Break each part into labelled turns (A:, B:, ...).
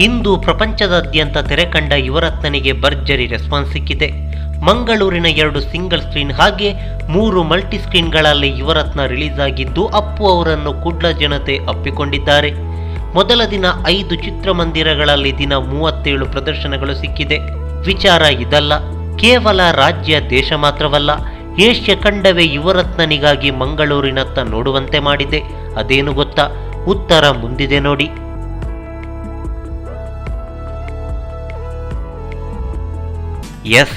A: ಇಂದು ಪ್ರಪಂಚದಾದ್ಯಂತ ತೆರೆಕಂಡ ಯುವರತ್ನನಿಗೆ ಭರ್ಜರಿ ರೆಸ್ಪಾನ್ಸ್ ಸಿಕ್ಕಿದೆ. ಮಂಗಳೂರಿನ 2 ಸಿಂಗಲ್ ಸ್ಕ್ರೀನ್ ಹಾಗೆ 3 ಮಲ್ಟಿ ಸ್ಕ್ರೀನ್ಗಳಲ್ಲಿ ಯುವರತ್ನ ರಿಲೀಸ್ ಆಗಿದ್ದು ಅಪ್ಪು ಅವರನ್ನು ಕುಡ್ಲ ಜನತೆ ಅಪ್ಪಿಕೊಂಡಿದ್ದಾರೆ. ಮೊದಲ ದಿನ 5 ಚಿತ್ರಮಂದಿರಗಳಲ್ಲಿ ದಿನ 37 ಪ್ರದರ್ಶನಗಳು ಸಿಕ್ಕಿದೆ. ವಿಚಾರ ಇದಲ್ಲ, ಕೇವಲ ರಾಜ್ಯ ದೇಶ ಮಾತ್ರವಲ್ಲ, ಏಷ್ಯ ಖಂಡವೇ ಯುವರತ್ನನಿಗಾಗಿ ಮಂಗಳೂರಿನತ್ತ ನೋಡುವಂತೆ ಮಾಡಿದೆ. ಅದೇನು ಗೊತ್ತಾ? ಉತ್ತರ ಮುಂದಿದೆ ನೋಡಿ. ಎಸ್,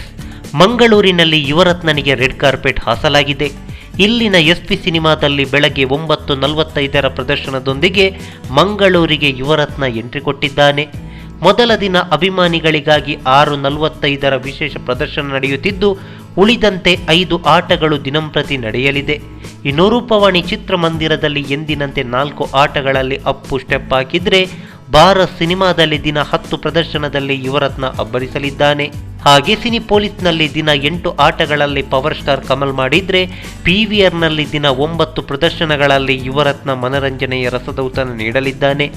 A: ಮಂಗಳೂರಿನಲ್ಲಿ ಯುವರತ್ನನಿಗೆ ರೆಡ್ ಕಾರ್ಪೆಟ್ ಹಾಸಲಾಗಿದೆ. ಇಲ್ಲಿನ SP ಸಿನಿಮಾದಲ್ಲಿ ಬೆಳಗ್ಗೆ 9:45 ಪ್ರದರ್ಶನದೊಂದಿಗೆ ಮಂಗಳೂರಿಗೆ ಯುವರತ್ನ ಎಂಟ್ರಿ ಕೊಟ್ಟಿದ್ದಾನೆ. ಮೊದಲ ದಿನ ಅಭಿಮಾನಿಗಳಿಗಾಗಿ 6:45 ವಿಶೇಷ ಪ್ರದರ್ಶನ ನಡೆಯುತ್ತಿದ್ದು, ಉಳಿದಂತೆ 5 ಆಟಗಳು ದಿನಂಪ್ರತಿ ನಡೆಯಲಿದೆ. ಇನ್ನು ರೂಪವಾಣಿ ಚಿತ್ರಮಂದಿರದಲ್ಲಿ ಎಂದಿನಂತೆ 4 ಆಟಗಳಲ್ಲಿ ಅಪ್ಪು ಸ್ಟೆಪ್ ಹಾಕಿದ್ರೆ, ಭಾರತ್ ಸಿನಿಮಾದಲ್ಲಿ ದಿನ 10 ಪ್ರದರ್ಶನದಲ್ಲಿ ಯುವರತ್ನ ಅಬ್ಬರಿಸಲಿದ್ದಾನೆ. ಹಾಗೆ ಸಿನಿ ಪೊಲೀಸ್ನಲ್ಲಿ ದಿನ 8 ಆಟಗಳಲ್ಲಿ ಪವರ್ ಸ್ಟಾರ್ ಕಮಲ್ ಮಾಡಿದ್ರೆ, PVRನಲ್ಲಿ ದಿನ 9 ಪ್ರದರ್ಶನಗಳಲ್ಲಿ ಯುವರತ್ನ ಮನರಂಜನೆಯ ರಸದೌತಣ ನೀಡಲಿದ್ದಾನೆ.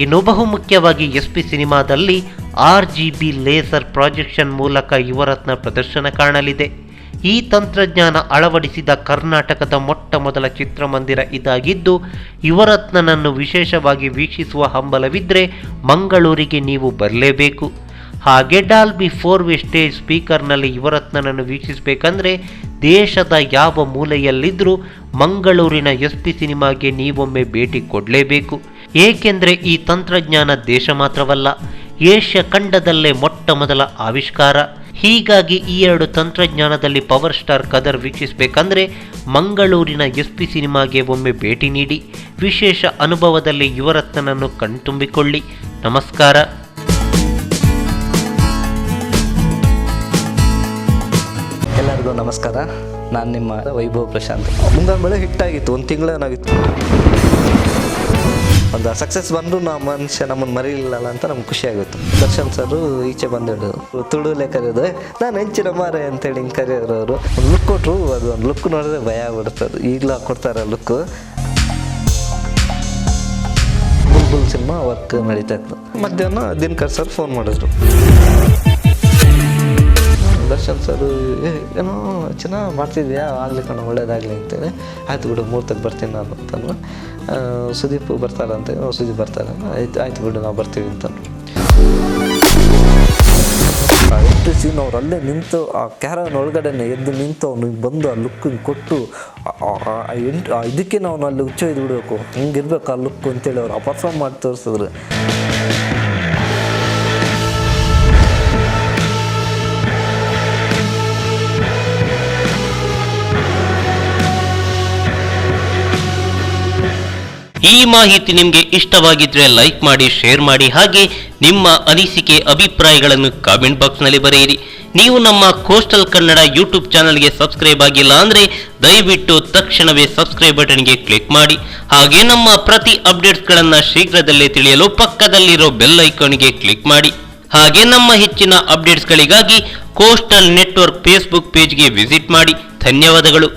A: ಇನ್ನು ಬಹುಮುಖ್ಯವಾಗಿ SP ಸಿನಿಮಾದಲ್ಲಿ RGB ಲೇಸರ್ ಪ್ರಾಜೆಕ್ಷನ್ ಮೂಲಕ ಯುವರತ್ನ ಪ್ರದರ್ಶನ ಕಾಣಲಿದೆ. ಈ ತಂತ್ರಜ್ಞಾನ ಅಳವಡಿಸಿದ ಕರ್ನಾಟಕದ ಮೊಟ್ಟ ಮೊದಲ ಚಿತ್ರಮಂದಿರ ಇದಾಗಿದ್ದು, ಯುವರತ್ನನನ್ನು ವಿಶೇಷವಾಗಿ ವೀಕ್ಷಿಸುವ ಹಂಬಲವಿದ್ದರೆ ಮಂಗಳೂರಿಗೆ ನೀವು ಬರಲೇಬೇಕು. ಹಾಗೆ ಡಾಲ್ಬಿ 4-ವೇ ಸ್ಟೇಜ್ ಸ್ಪೀಕರ್ನಲ್ಲಿ ಯುವರತ್ನನನ್ನು ವೀಕ್ಷಿಸಬೇಕಂದ್ರೆ ದೇಶದ ಯಾವ ಮೂಲೆಯಲ್ಲಿದ್ದರೂ ಮಂಗಳೂರಿನ SP ಸಿನಿಮಾಗೆ ನೀವೊಮ್ಮೆ ಭೇಟಿ ಕೊಡಲೇಬೇಕು. ಏಕೆಂದರೆ ಈ ತಂತ್ರಜ್ಞಾನ ದೇಶ ಮಾತ್ರವಲ್ಲ, ಏಷ್ಯ ಖಂಡದಲ್ಲೇ ಮೊಟ್ಟ ಮೊದಲ ಆವಿಷ್ಕಾರ. ಹೀಗಾಗಿ ಈ 2 ತಂತ್ರಜ್ಞಾನದಲ್ಲಿ ಪವರ್ ಸ್ಟಾರ್ ಕದರ್ ವೀಕ್ಷಿಸಬೇಕಂದ್ರೆ ಮಂಗಳೂರಿನ SP ಸಿನಿಮಾಗೆ ಒಮ್ಮೆ ಭೇಟಿ ನೀಡಿ ವಿಶೇಷ ಅನುಭವದಲ್ಲಿ ಯುವರತ್ನನನ್ನು ಕಣ್ತುಂಬಿಕೊಳ್ಳಿ. ನಮಸ್ಕಾರ.
B: ಎಲ್ಲರಿಗೂ ನಮಸ್ಕಾರ. ನಾನು ನಿಮ್ಮ ವೈಭವ್ ಪ್ರಶಾಂತ್. ಮುಂಗಾರು ಮಳೆ ಹಿಟ್ಟಾಗಿತ್ತು, 1 ತಿಂಗಳೇನಾಗಿತ್ತು. ಒಂದು ಸಕ್ಸಸ್ ಬಂದರೂ ಮನುಷ್ಯ ನಮ್ಮನ್ನು ಮರೀಲಿಲ್ಲ ಅಂತ ನಮ್ಗೆ ಖುಷಿ ಆಗುತ್ತೆ. ದರ್ಶನ್ ಸರ್ ಈಚೆ ಬಂದಿಡು ತುಳುಲೆ ಕರೆಯೋದು, ನಾನು ಹೆಂಚಿನ ಮಾರೆ ಅಂತೇಳಿ ಹಿಂಗೆ ಕರೆಯೋರು. ಒಂದು ಲುಕ್ ಕೊಟ್ಟರು, ಅದು ಒಂದು ಲುಕ್ ನೋಡಿದ್ರೆ ಭಯ ಆಗ್ಬಿಡ್ತದೆ. ಈಗಲೂ ಕೊಡ್ತಾರೆ ಲುಕ್ಕು. ಬುಲ್ಬುಲ್ ಸಿನಿಮಾ ವರ್ಕ್ ನಡೀತಾ ಇತ್ತು. ಮಧ್ಯಾಹ್ನ ದಿನಕರ್ ಸರ್ ಫೋನ್ ಮಾಡಿದ್ರು. ದರ್ಶನ್ ಸರ್ ಏನೋ ಚೆನ್ನಾಗಿ ಮಾಡ್ತಿದ್ಯಾ, ಆಗಲಿ ಕಣ, ಒಳ್ಳೇದಾಗಲಿ ಅಂತೇಳಿ. ಆಯ್ತು ಬಿಡು, ಮುಹೂರ್ತಕ್ಕೆ ಬರ್ತೀನಿ ನಾನು ಅಂತಂದ್ರೆ. ಸುದೀಪ್ ಬರ್ತಾರಂತೆ. ಸುದೀಪ್ ಬರ್ತಾರೆ, ಆಯ್ತು ಬಿಡು ನಾವು ಬರ್ತೀವಿ ಅಂತಂದ್ರು. ಸೀನ್ ಅವ್ರು ಅಲ್ಲೇ ನಿಂತು ಆ ಕ್ಯಾರನ್ ಒಳಗಡೆನೆ ಎದ್ದು ನಿಂತು ಅವ್ನಿಗೆ ಬಂದು ಆ ಲುಕ್ ಕೊಟ್ಟು ಇದಕ್ಕೆ ನಾವು ಅಲ್ಲಿ ಹುಚ್ಚೊಯ್ದು ಬಿಡಬೇಕು, ಹಿಂಗಿರ್ಬೇಕು ಆ ಲುಕ್ ಅಂತೇಳಿ ಅವ್ರು ಪರ್ಫಾರ್ಮ್ ಮಾಡಿ ತೋರಿಸಿದ್ರು.
A: ಈ ಮಾಹಿತಿ ನಿಮಗೆ ಇಷ್ಟವಾಗಿದ್ರೆ ಲೈಕ್ ಮಾಡಿ, ಶೇರ್ ಮಾಡಿ, ಹಾಗೆ ನಿಮ್ಮ ಅನಿಸಿಕೆ ಅಭಿಪ್ರಾಯಗಳನ್ನು ಕಾಮೆಂಟ್ ಬಾಕ್ಸ್ನಲ್ಲಿ ಬರೆಯಿರಿ. ನೀವು ನಮ್ಮ ಕೋಸ್ಟಲ್ ಕನ್ನಡ ಯೂಟ್ಯೂಬ್ ಚಾನಲ್ಗೆ ಸಬ್ಸ್ಕ್ರೈಬ್ ಆಗಿಲ್ಲ ಅಂದರೆ ದಯವಿಟ್ಟು ತಕ್ಷಣವೇ ಸಬ್ಸ್ಕ್ರೈಬ್ ಬಟನ್ಗೆ ಕ್ಲಿಕ್ ಮಾಡಿ. ಹಾಗೆ ನಮ್ಮ ಪ್ರತಿ ಅಪ್ಡೇಟ್ಸ್ಗಳನ್ನು ಶೀಘ್ರದಲ್ಲೇ ತಿಳಿಯಲು ಪಕ್ಕದಲ್ಲಿರೋ ಬೆಲ್ ಐಕಾನ್ಗೆ ಕ್ಲಿಕ್ ಮಾಡಿ. ಹಾಗೆ ನಮ್ಮ ಹೆಚ್ಚಿನ ಅಪ್ಡೇಟ್ಸ್ಗಳಿಗಾಗಿ ಕೋಸ್ಟಲ್ ನೆಟ್ವರ್ಕ್ ಫೇಸ್ಬುಕ್ ಪೇಜ್ಗೆ ವಿಸಿಟ್ ಮಾಡಿ. ಧನ್ಯವಾದಗಳು.